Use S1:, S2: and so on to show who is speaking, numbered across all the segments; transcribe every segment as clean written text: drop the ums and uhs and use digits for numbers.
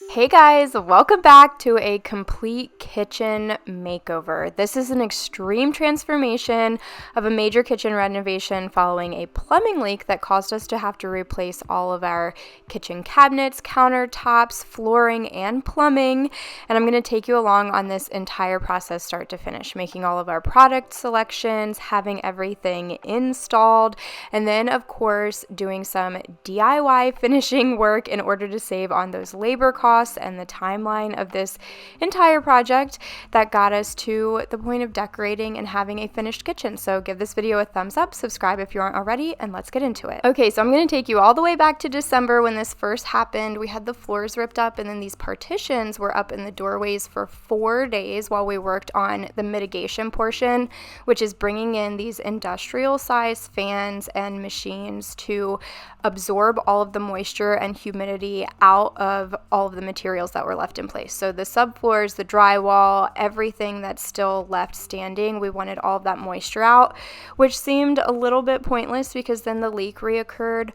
S1: Hey guys, welcome back to a complete kitchen makeover. This is an extreme transformation of a major kitchen renovation following a plumbing leak that caused us to have to replace all of our kitchen cabinets, countertops, flooring, and plumbing. And I'm going to take you along on this entire process start to finish, making all of our product selections, having everything installed, and then of course doing some DIY finishing work in order to save on those labor costs and the timeline of this entire project that got us to the point of decorating and having a finished kitchen. So give this video a thumbs up, subscribe if you aren't already, and let's get into it. Okay, so I'm going to take you all the way back to December when this first happened. We had the floors ripped up and then these partitions were up in the doorways for 4 days while we worked on the mitigation portion, which is bringing in these industrial size fans and machines to absorb all of the moisture and humidity out of all of the materials that were left in place. So the subfloors, the drywall, everything that's still left standing, we wanted all of that moisture out, which seemed a little bit pointless because then the leak reoccurred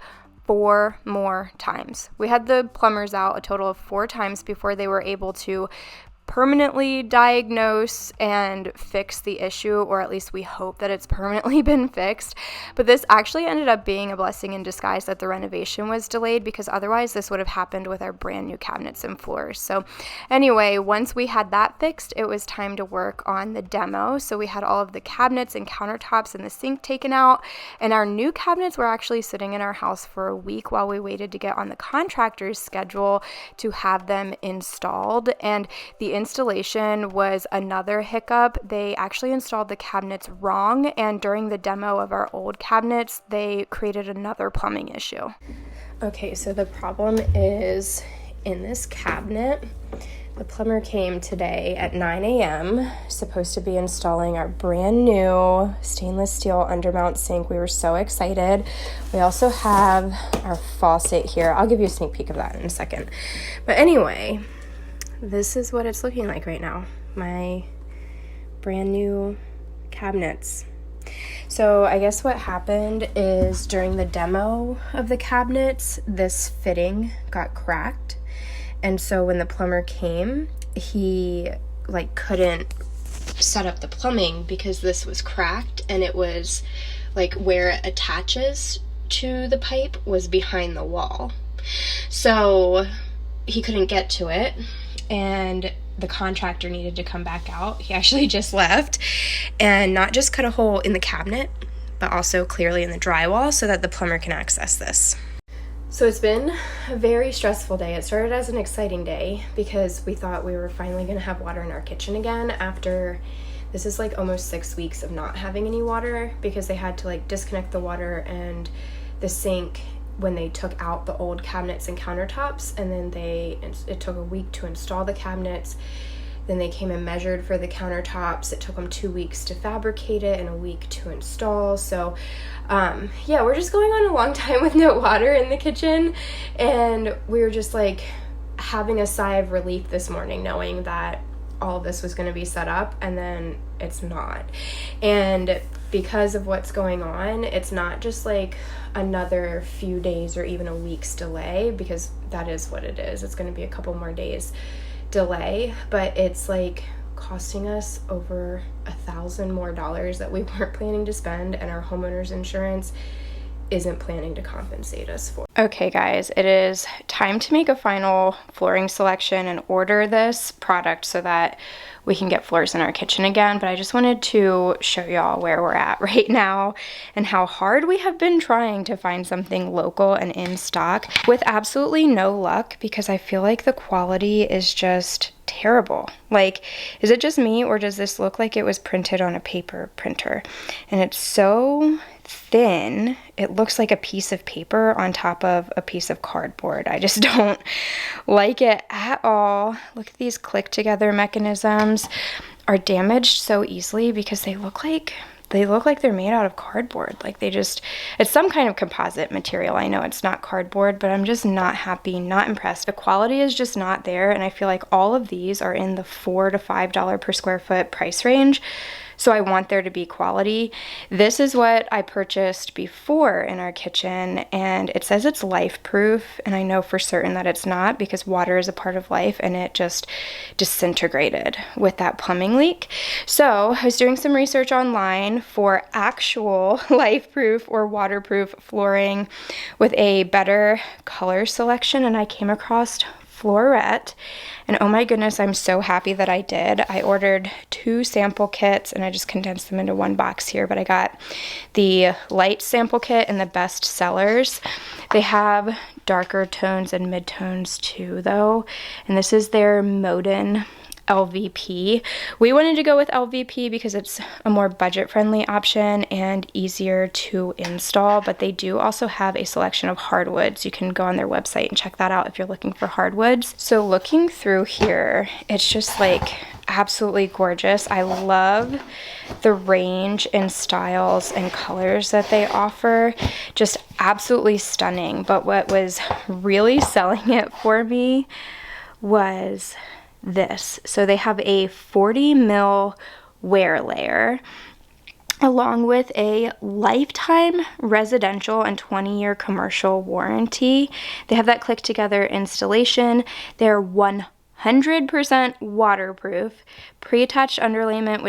S1: 4 more times. We had the plumbers out a total of 4 times before they were able to permanently diagnose and fix the issue, or at least we hope that it's permanently been fixed. But this actually ended up being a blessing in disguise that the renovation was delayed, because otherwise this would have happened with our brand new cabinets and floors. So anyway, once we had that fixed, it was time to work on the demo. So we had all of the cabinets and countertops and the sink taken out, and our new cabinets were actually sitting in our house for a week while we waited to get on the contractor's schedule to have them installed. And the installation was another hiccup. They actually installed the cabinets wrong, and during the demo of our old cabinets, they created another plumbing issue. Okay, so the problem is in this cabinet. The plumber came today at 9 a.m., supposed to be installing our brand new stainless steel undermount sink. We were so excited. We also have our faucet here. I'll give you a sneak peek of that in a second. But anyway, this is what it's looking like right now. My brand new cabinets. So I guess what happened is during the demo of the cabinets, this fitting got cracked. And so when the plumber came, he couldn't set up the plumbing because this was cracked, and it was where it attaches to the pipe was behind the wall. So he couldn't get to it, and the contractor needed to come back out. He actually just left and not just cut a hole in the cabinet, but also clearly in the drywall so that the plumber can access this. So it's been a very stressful day. It started as an exciting day because we thought we were finally going to have water in our kitchen again after this is almost 6 weeks of not having any water, because they had to disconnect the water and the sink when they took out the old cabinets and countertops, and then it took a week to install the cabinets. Then they came and measured for the countertops. It took them 2 weeks to fabricate it and a week to install. So yeah, we're just going on a long time with no water in the kitchen, and we were just having a sigh of relief this morning knowing that all of this was going to be set up, and then it's not. And because of what's going on, it's not just another few days or even a week's delay, because that is what it is. It's going to be a couple more days delay, but it's costing us over $1,000 more that we weren't planning to spend, and our homeowner's insurance isn't planning to compensate us for. Okay guys, it is time to make a final flooring selection and order this product so that we can get floors in our kitchen again. But I just wanted to show y'all where we're at right now and how hard we have been trying to find something local and in stock with absolutely no luck, because I feel like the quality is just terrible. Is it just me, or does this look like it was printed on a paper printer? And it's so thin, it looks like a piece of paper on top of a piece of cardboard. I just don't like it at all. Look at these click together mechanisms are damaged so easily because they look like they're made out of cardboard. It's some kind of composite material. I know it's not cardboard, but I'm just not happy, not impressed. The quality is just not there, and I feel like all of these are in the $4 to $5 per square foot price range. So I want there to be quality. This is what I purchased before in our kitchen, and it says it's life proof, and I know for certain that it's not because water is a part of life, and it just disintegrated with that plumbing leak. So I was doing some research online for actual life proof or waterproof flooring with a better color selection, and I came across Fluorette, and oh my goodness, I'm so happy that I did. I ordered 2 sample kits and I just condensed them into one box here, but I got the light sample kit and the best sellers. They have darker tones and mid-tones too though, and this is their Modin LVP. We wanted to go with LVP because it's a more budget-friendly option and easier to install, but they do also have a selection of hardwoods. You can go on their website and check that out if you're looking for hardwoods. So looking through here, it's just like absolutely gorgeous. I love the range in styles and colors that they offer. Just absolutely stunning. But what was really selling it for me was this. So they have a 40 mil wear layer along with a lifetime residential and 20-year commercial warranty. They have that click together installation. They're 100% waterproof, pre-attached underlayment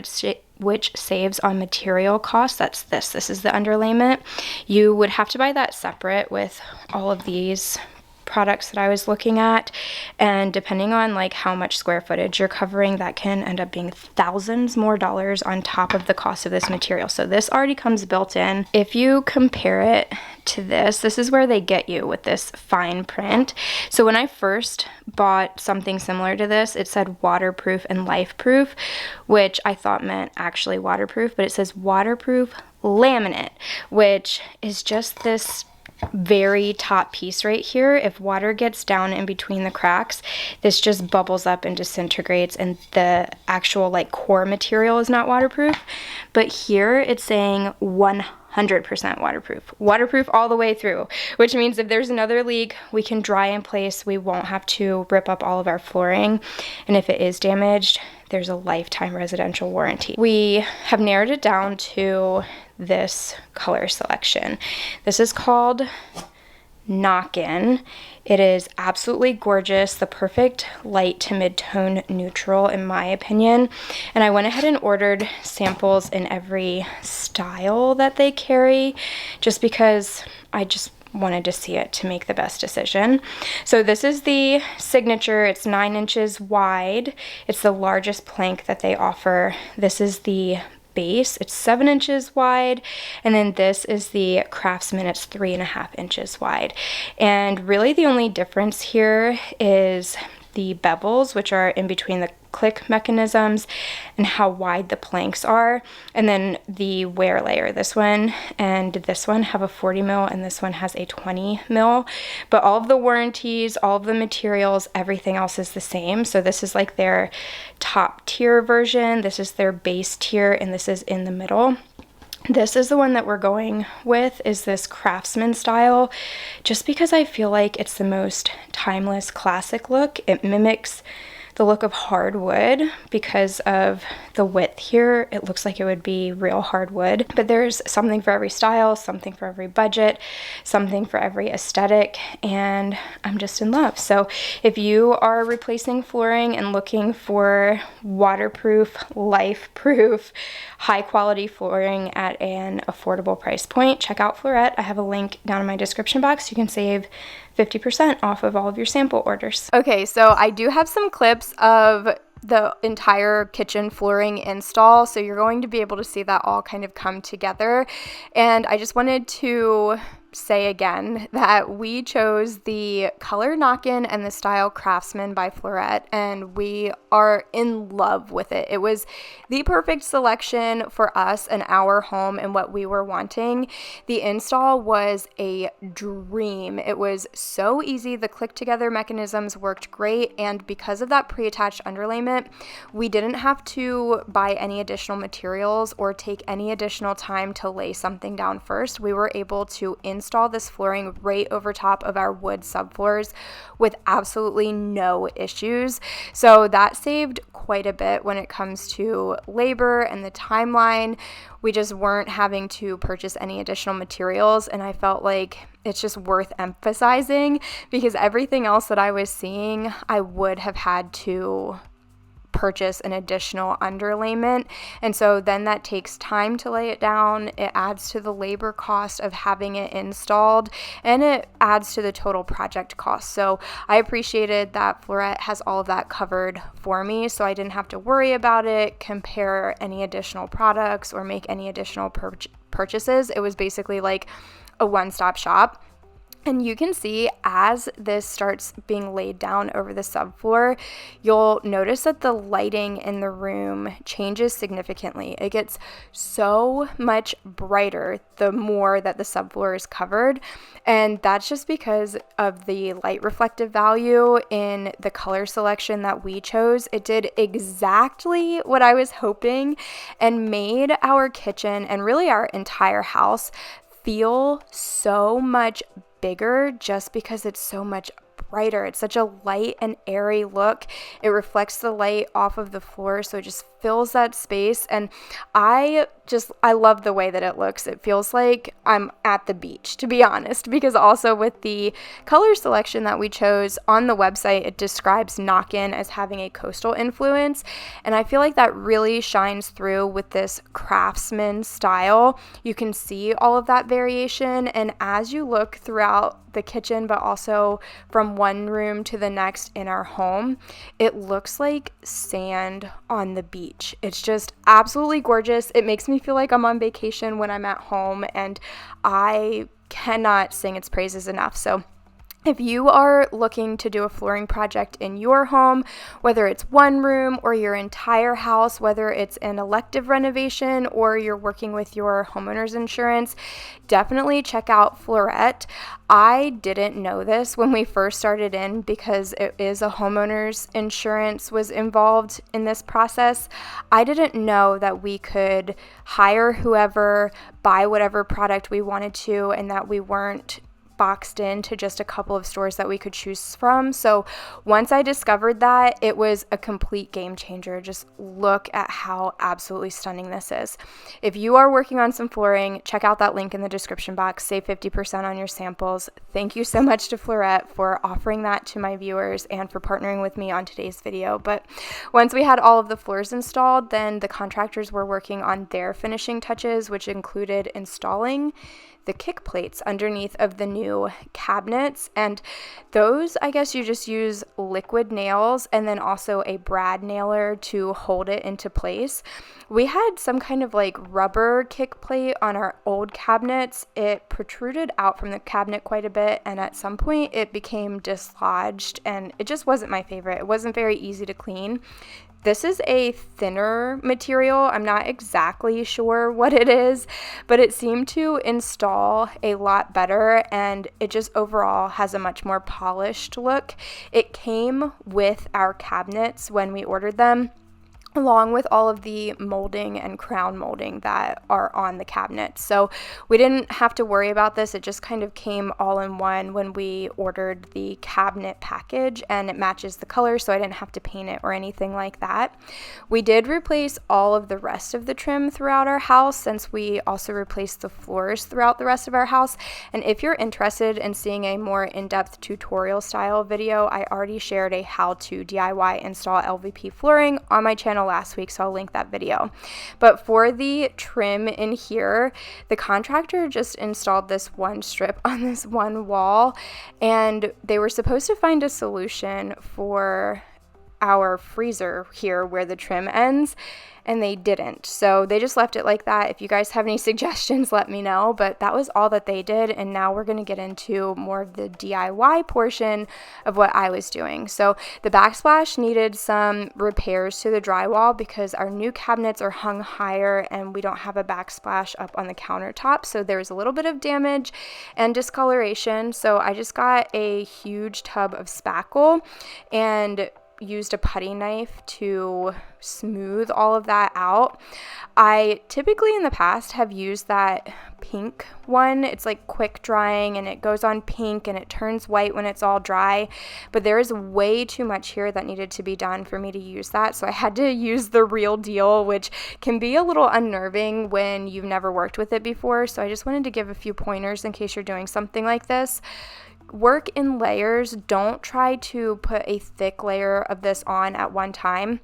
S1: which saves on material costs. That's this. This is the underlayment. You would have to buy that separate with all of these products that I was looking at, and depending on like how much square footage you're covering, that can end up being thousands more dollars on top of the cost of this material. So this already comes built in. If you compare it to this is where they get you with this fine print. So when I first bought something similar to this, it said waterproof and life proof, which I thought meant actually waterproof, but it says waterproof laminate, which is just this very top piece right here. If water gets down in between the cracks, this just bubbles up and disintegrates, and the actual like core material is not waterproof. But here it's saying 100% waterproof all the way through, which means if there's another leak, we can dry in place. We won't have to rip up all of our flooring, and if it is damaged, there's a lifetime residential warranty. We have narrowed it down to this color selection. This is called Knock-In. It is absolutely gorgeous, the perfect light to mid-tone neutral in my opinion. And I went ahead and ordered samples in every style that they carry just because I just wanted to see it to make the best decision. So this is the signature. It's 9 inches wide. It's the largest plank that they offer. This is the base. It's 7 inches wide, and then this is the Craftsman. It's 3.5 inches wide. And really the only difference here is the bevels, which are in between the click mechanisms, and how wide the planks are. And then the wear layer, this one and this one have a 40 mil and this one has a 20 mil, but all of the warranties, all of the materials, everything else is the same. So this is like their top tier version, this is their base tier, and this is in the middle. This is the one that we're going with, is this Craftsman style, just because I feel like it's the most timeless, classic look. It mimics the look of hardwood because of the width here. It looks like it would be real hardwood, but there's something for every style, something for every budget, something for every aesthetic, and I'm just in love. So if you are replacing flooring and looking for waterproof, life-proof, high-quality flooring at an affordable price point, check out Fluorette. I have a link down in my description box. You can save 50% off of all of your sample orders. Okay, so I do have some clips of the entire kitchen flooring install, so you're going to be able to see that all kind of come together. And I just wanted to say again that we chose the color Knock-In and the style Craftsman by Fluorette, and we are in love with it. It was the perfect selection for us and our home and what we were wanting. The install was a dream. It was so easy. The click together mechanisms worked great, and because of that pre-attached underlayment, we didn't have to buy any additional materials or take any additional time to lay something down first. We were able to install this flooring right over top of our wood subfloors with absolutely no issues. So that saved quite quite a bit when it comes to labor and the timeline. We just weren't having to purchase any additional materials, and I felt like it's just worth emphasizing because everything else that I was seeing, I would have had to purchase an additional underlayment, and so then that takes time to lay it down. It adds to the labor cost of having it installed, and it adds to the total project cost. So I appreciated that Florette has all of that covered for me, so I didn't have to worry about it, compare any additional products, or make any additional purchases. It was basically like a one-stop shop. And you can see as this starts being laid down over the subfloor, you'll notice that the lighting in the room changes significantly. It gets so much brighter the more that the subfloor is covered. And that's just because of the light reflective value in the color selection that we chose. It did exactly what I was hoping and made our kitchen and really our entire house feel so much bigger just because it's so much brighter. It's such a light and airy look. It reflects the light off of the floor, so it just fills that space. And I love the way that it looks. It feels like I'm at the beach, to be honest, because also with the color selection that we chose on the website, it describes Knock-In as having a coastal influence. And I feel like that really shines through with this craftsman style. You can see all of that variation. And as you look throughout the kitchen, but also from one room to the next in our home, it looks like sand on the beach. It's just absolutely gorgeous. It makes me feel like I'm on vacation when I'm at home, and I cannot sing its praises enough. So if you are looking to do a flooring project in your home, whether it's one room or your entire house, whether it's an elective renovation or you're working with your homeowner's insurance, definitely check out Florette. I didn't know this when we first started in because it is a homeowner's insurance was involved in this process. I didn't know that we could hire whoever, buy whatever product we wanted to, and that we weren't boxed into just a couple of stores that we could choose from. So once I discovered that, it was a complete game changer. Just look at how absolutely stunning this is. If you are working on some flooring, check out that link in the description box. Save 50% on your samples. Thank you so much to Florette for offering that to my viewers and for partnering with me on today's video. But once we had all of the floors installed, then the contractors were working on their finishing touches, which included installing the kick plates underneath of the new cabinets. And those, I guess you just use liquid nails and then also a brad nailer to hold it into place. We had some kind of like rubber kick plate on our old cabinets. It protruded out from the cabinet quite a bit, and at some point it became dislodged, and it just wasn't my favorite. It wasn't very easy to clean. This is a thinner material. I'm not exactly sure what it is, but it seemed to install a lot better, and it just overall has a much more polished look. It came with our cabinets when we ordered them, along with all of the molding and crown molding that are on the cabinets. So we didn't have to worry about this. It just kind of came all in one when we ordered the cabinet package, and it matches the color, so I didn't have to paint it or anything like that. We did replace all of the rest of the trim throughout our house, since we also replaced the floors throughout the rest of our house. And if you're interested in seeing a more in-depth tutorial style video, I already shared a how to DIY install LVP flooring on my channel last week, so I'll link that video. But for the trim in here, the contractor just installed this one strip on this one wall, and they were supposed to find a solution for our freezer here where the trim ends, and they didn't. So they just left it like that. If you guys have any suggestions, let me know. But that was all that they did, and now we're going to get into more of the DIY portion of what I was doing. So the backsplash needed some repairs to the drywall because our new cabinets are hung higher and we don't have a backsplash up on the countertop. So there was a little bit of damage and discoloration. So I just got a huge tub of spackle, and used a putty knife to smooth all of that out. I typically in the past have used that pink one. It's like quick drying and it goes on pink and it turns white when it's all dry, but there is way too much here that needed to be done for me to use that, so I had to use the real deal, which can be a little unnerving when you've never worked with it before. So I just wanted to give a few pointers in case you're doing something like this. Work in layers. Don't try to put a thick layer of this on at one time.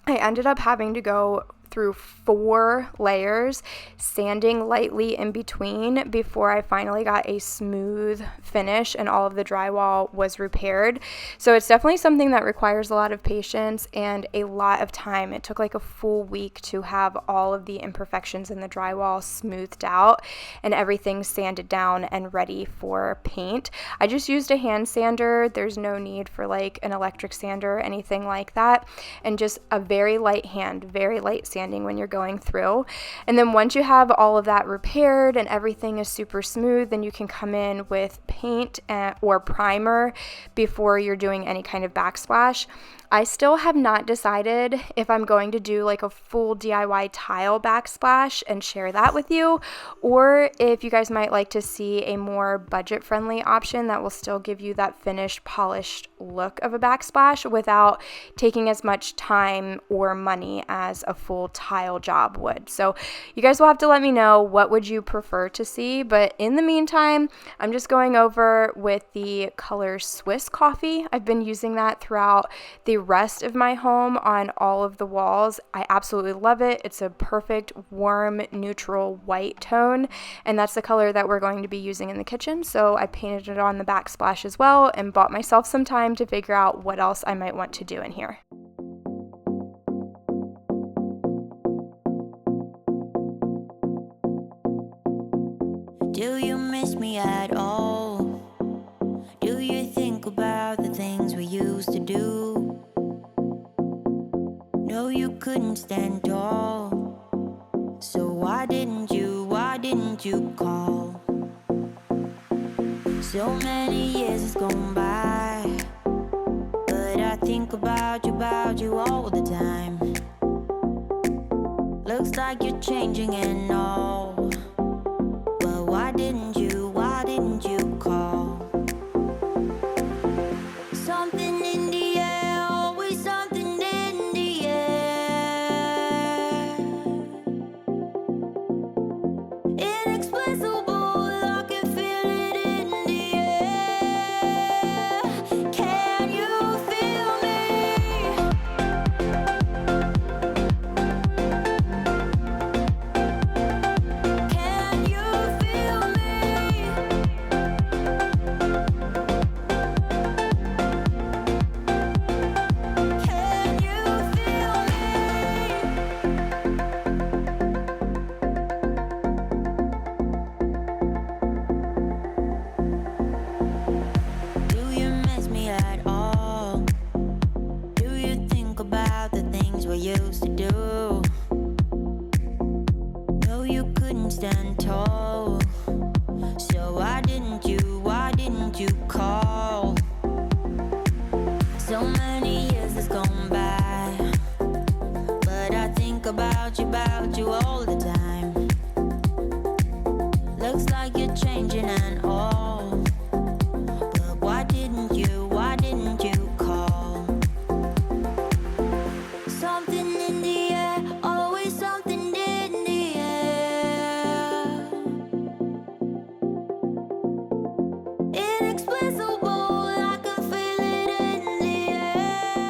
S1: I ended up having to go through 4 layers, sanding lightly in between before I finally got a smooth finish and all of the drywall was repaired. So it's definitely something that requires a lot of patience and a lot of time. It took like a full week to have all of the imperfections in the drywall smoothed out and everything sanded down and ready for paint. I just used a hand sander. There's no need for like an electric sander or anything like that, and just a very light hand, very light sanding when you're going through. And then once you have all of that repaired and everything is super smooth, then you can come in with paint or primer before you're doing any kind of backsplash. I still have not decided if I'm going to do like a full DIY tile backsplash and share that with you, or if you guys might like to see a more budget-friendly option that will still give you that finished, polished look of a backsplash without taking as much time or money as a full tile job would. So you guys will have to let me know what would you prefer to see, but in the meantime, I'm just going over with the color Swiss Coffee. I've been using that throughout the rest of my home on all of the walls. I absolutely love it. It's a perfect warm neutral white tone, and that's the color that we're going to be using in the kitchen. So I painted it on the backsplash as well and bought myself some time to figure out what else I might want to do in here.
S2: Do you miss me at all? Do you think about the things we used to do? No, you couldn't stand tall. So why didn't you call? So many years has gone by, but I think about you all the time. Looks like you're changing and all. But why didn't you call? Something in the air, always something in the air. Inexplicable, I can feel it in the air. Can you feel me? Can you feel me? Can you feel me? Do you miss me at all? Do you think about the things we used to do? No, you couldn't stand tall. So why didn't you call? So many years has gone by, but I think about you all the time. Looks like you're changing and all. But why didn't you call? Something in the air, always something in the air. Inexplicable, I can feel it in the air.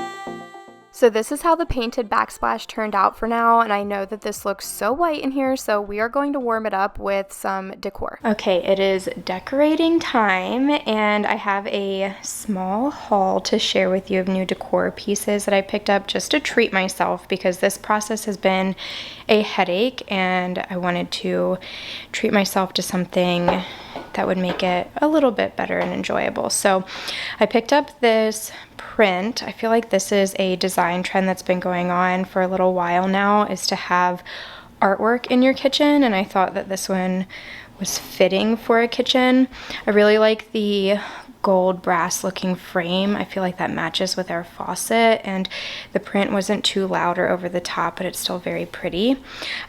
S1: So this is how the painted backsplash turned out for now, and I know that this looks so white in here, so we are going to warm it up with some decor. Okay, it is decorating time, and I have a small haul to share with you of new decor pieces that I picked up just to treat myself, because this process has been a headache, and I wanted to treat myself to something that would make it a little bit better and enjoyable. So I picked up this print. I feel like this is a design trend that's been going on for a little while now, is to have artwork in your kitchen, and I thought that this one was fitting for a kitchen. I really like the gold brass looking frame. I feel like that matches with our faucet, and the print wasn't too loud or over the top, but it's still very pretty.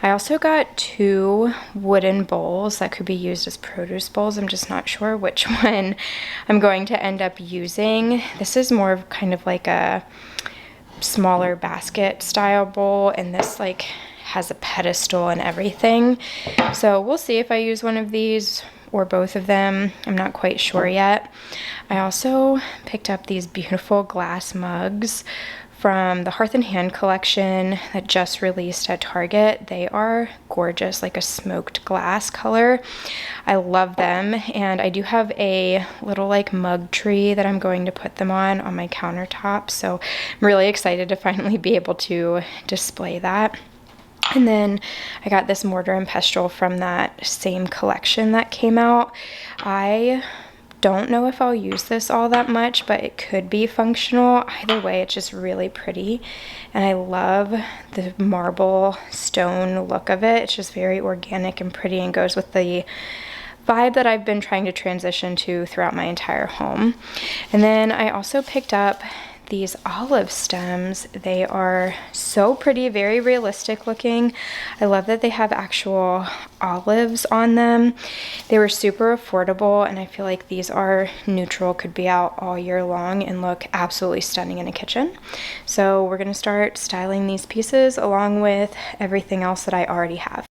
S1: I also got 2 wooden bowls that could be used as produce bowls. I'm just not sure which one I'm going to end up using. This is more of kind of like a smaller basket style bowl, and this like has a pedestal and everything. So we'll see if I use one of these or both of them. I'm not quite sure yet. I also picked up these beautiful glass mugs from the Hearth and Hand collection that just released at Target. They are gorgeous, like a smoked glass color. I love them, and I do have a little like mug tree that I'm going to put them on my countertop, so I'm really excited to finally be able to display that. And then I got this mortar and pestle from that same collection that came out. I don't know if I'll use this all that much, but it could be functional. Either way, it's just really pretty, and I love the marble stone look of it. It's just very organic and pretty and goes with the vibe that I've been trying to transition to throughout my entire home. And then I also picked up these olive stems. They are so pretty, very realistic looking. I love that they have actual olives on them. They were super affordable, and I feel like these are neutral, could be out all year long and look absolutely stunning in a kitchen. So we're gonna start styling these pieces along with everything else that I already have.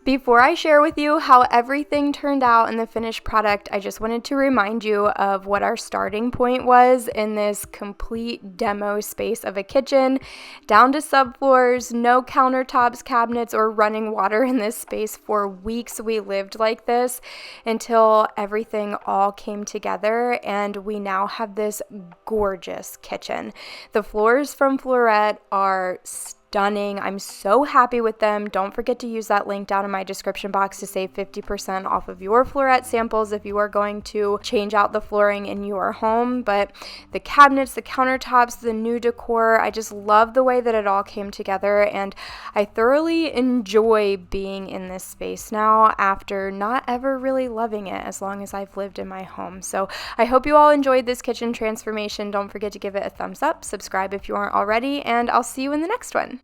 S1: Before I share with you how everything turned out in the finished product, I just wanted to remind you of what our starting point was in this complete demo space of a kitchen, down to subfloors, no countertops, cabinets, or running water in this space. For weeks we lived like this until everything all came together, and we now have this gorgeous kitchen. The floors from Floret are stunning. stunning. I'm so happy with them. Don't forget to use that link down in my description box to save 50% off of your floorette samples if you are going to change out the flooring in your home. But the cabinets, the countertops, the new decor, I just love the way that it all came together, and I thoroughly enjoy being in this space now after not ever really loving it as long as I've lived in my home. So I hope you all enjoyed this kitchen transformation. Don't forget to give it a thumbs up, subscribe if you aren't already, and I'll see you in the next one.